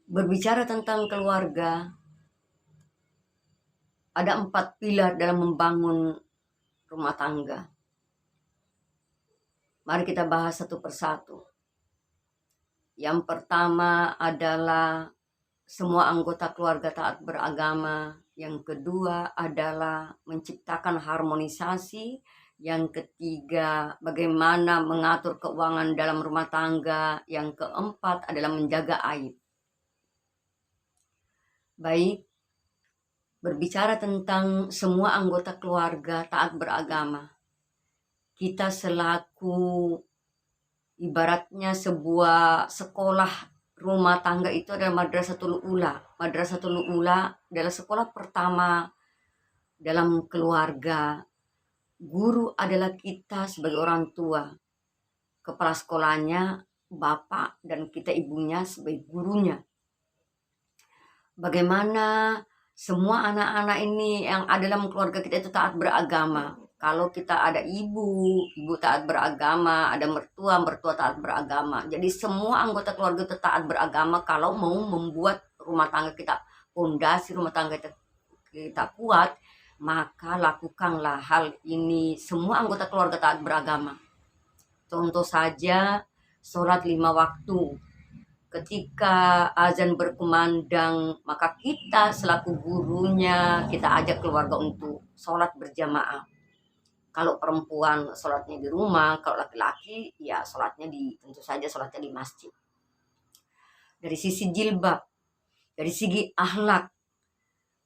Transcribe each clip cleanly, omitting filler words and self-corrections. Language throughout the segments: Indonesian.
Berbicara tentang keluarga, ada 4 pilar dalam membangun rumah tangga. Mari kita bahas satu persatu. Yang pertama adalah semua anggota keluarga taat beragama. Yang kedua adalah menciptakan harmonisasi. Yang ketiga, bagaimana mengatur keuangan dalam rumah tangga. Yang keempat adalah menjaga aib. Baik, berbicara tentang semua anggota keluarga taat beragama. Kita selaku ibaratnya sebuah sekolah rumah tangga itu adalah Madrasatul Ula. Madrasatul Ula adalah sekolah pertama dalam keluarga. Guru adalah kita sebagai orang tua. Kepala sekolahnya bapak dan kita ibunya sebagai gurunya. Bagaimana semua anak-anak ini yang ada dalam keluarga kita itu taat beragama. Kalau kita ada ibu taat beragama, ada mertua taat beragama. Jadi semua anggota keluarga itu taat beragama kalau mau membuat rumah tangga kita, fondasi rumah tangga kita kuat, maka lakukanlah hal ini. Semua anggota keluarga taat beragama. Contoh saja, sholat 5 waktu. Ketika azan berkumandang, maka kita selaku gurunya, kita ajak keluarga untuk sholat berjamaah. Kalau perempuan sholatnya di rumah, kalau laki-laki ya sholatnya tentu saja sholatnya di masjid. Dari sisi jilbab, dari segi akhlak,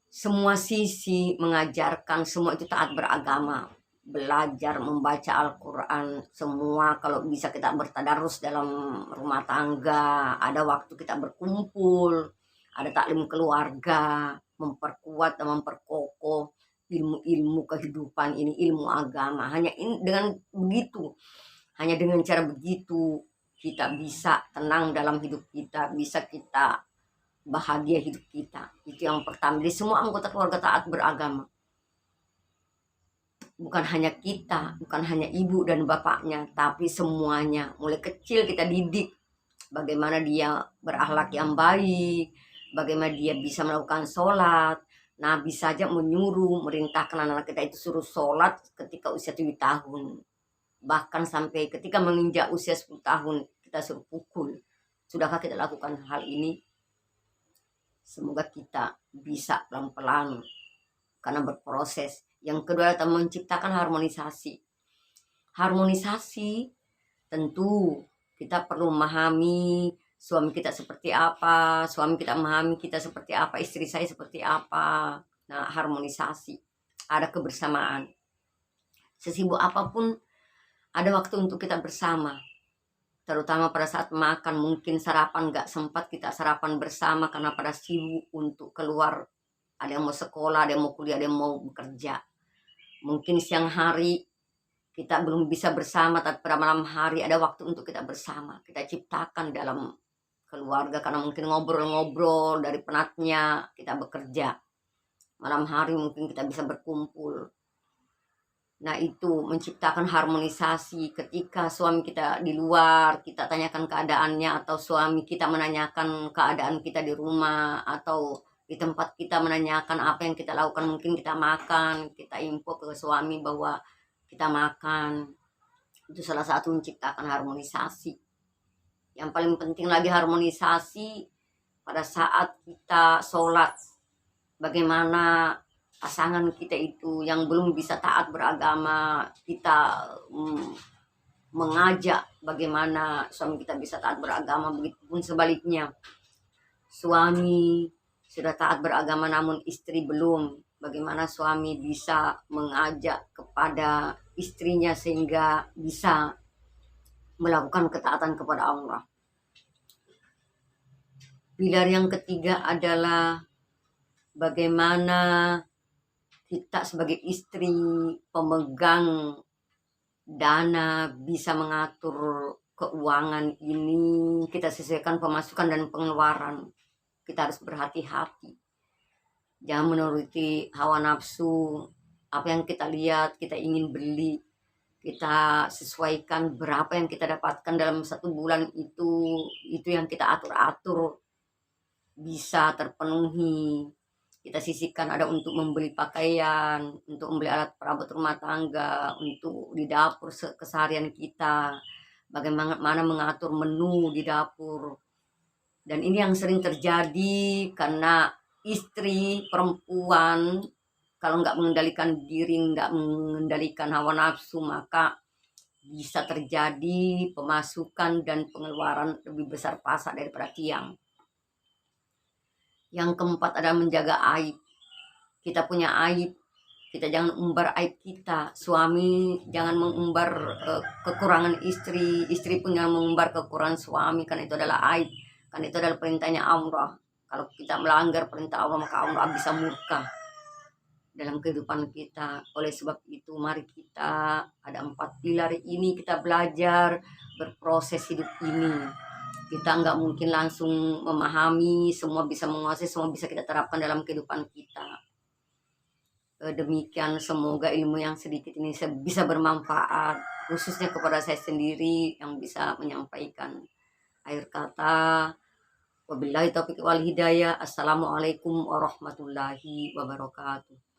semua sisi mengajarkan semua itu taat beragama. Belajar membaca Al-Quran, semua kalau bisa kita bertadarus dalam rumah tangga, ada waktu kita berkumpul, ada taklim keluarga, memperkuat dan memperkokoh ilmu-ilmu kehidupan ini, ilmu agama. Hanya dengan begitu, hanya dengan cara begitu kita bisa tenang dalam hidup kita, bisa kita bahagia hidup kita. Itu yang pertama. Jadi semua anggota keluarga taat beragama. Bukan hanya kita, bukan hanya ibu dan bapaknya, tapi semuanya. Mulai kecil kita didik bagaimana dia berakhlak yang baik, bagaimana dia bisa melakukan sholat. Nabi saja menyuruh, merintahkan anak kita itu suruh sholat ketika usia 7 tahun. Bahkan sampai ketika menginjak usia 10 tahun, kita suruh pukul. Sudahkah kita lakukan hal ini? Semoga kita bisa pelan-pelan karena berproses. Yang kedua adalah menciptakan harmonisasi. Harmonisasi tentu kita perlu memahami suami kita seperti apa, suami kita memahami kita seperti apa, istri saya seperti apa. Nah, harmonisasi, ada kebersamaan. Sesibuk apapun ada waktu untuk kita bersama. Terutama pada saat makan, mungkin sarapan gak sempat kita sarapan bersama karena pada sibuk untuk keluar. Ada yang mau sekolah, ada yang mau kuliah, ada yang mau bekerja. Mungkin siang hari kita belum bisa bersama, tapi pada malam hari ada waktu untuk kita bersama. Kita ciptakan dalam keluarga karena mungkin ngobrol-ngobrol dari penatnya kita bekerja. Malam hari mungkin kita bisa berkumpul. Nah, itu menciptakan harmonisasi. Ketika suami kita di luar, kita tanyakan keadaannya, atau suami kita menanyakan keadaan kita di rumah, atau di tempat kita menanyakan apa yang kita lakukan. Mungkin kita makan, kita info ke suami bahwa kita makan. Itu salah satu menciptakan harmonisasi. Yang paling penting lagi harmonisasi pada saat kita sholat. Bagaimana pasangan kita itu yang belum bisa taat beragama, kita mengajak bagaimana suami kita bisa taat beragama. Begitupun sebaliknya, suami sudah taat beragama namun istri belum, bagaimana suami bisa mengajak kepada istrinya sehingga bisa melakukan ketaatan kepada Allah. Pilar yang ketiga adalah bagaimana kita sebagai istri pemegang dana bisa mengatur keuangan ini. Kita sesuaikan pemasukan dan pengeluaran. Kita harus berhati-hati. Jangan menuruti hawa nafsu. Apa yang kita lihat, kita ingin beli. Kita sesuaikan berapa yang kita dapatkan dalam 1 bulan itu yang kita atur-atur. bisa terpenuhi. Kita sisihkan ada untuk membeli pakaian, untuk membeli alat perabot rumah tangga, untuk di dapur keseharian kita, bagaimana mengatur menu di dapur. Dan ini yang sering terjadi karena istri perempuan kalau nggak mengendalikan diri, nggak mengendalikan hawa nafsu, maka bisa terjadi pemasukan dan pengeluaran lebih besar pasak daripada tiang. Yang keempat adalah menjaga aib. Kita punya aib, kita jangan umbar aib kita. Suami jangan mengumbar kekurangan istri, istri pun jangan mengumbar kekurangan suami, karena itu adalah aib, karena itu adalah perintahnya Allah. Kalau kita melanggar perintah Allah, maka Allah bisa murka dalam kehidupan kita. Oleh sebab itu mari kita ada 4 pilar ini, kita belajar berproses hidup ini. Kita nggak mungkin langsung memahami, semua bisa menguasai, semua bisa kita terapkan dalam kehidupan kita. Demikian, semoga ilmu yang sedikit ini bisa bermanfaat, khususnya kepada saya sendiri yang bisa menyampaikan. Akhir kata, wabillahi taufiq wal hidayah. Assalamualaikum warahmatullahi wabarakatuh.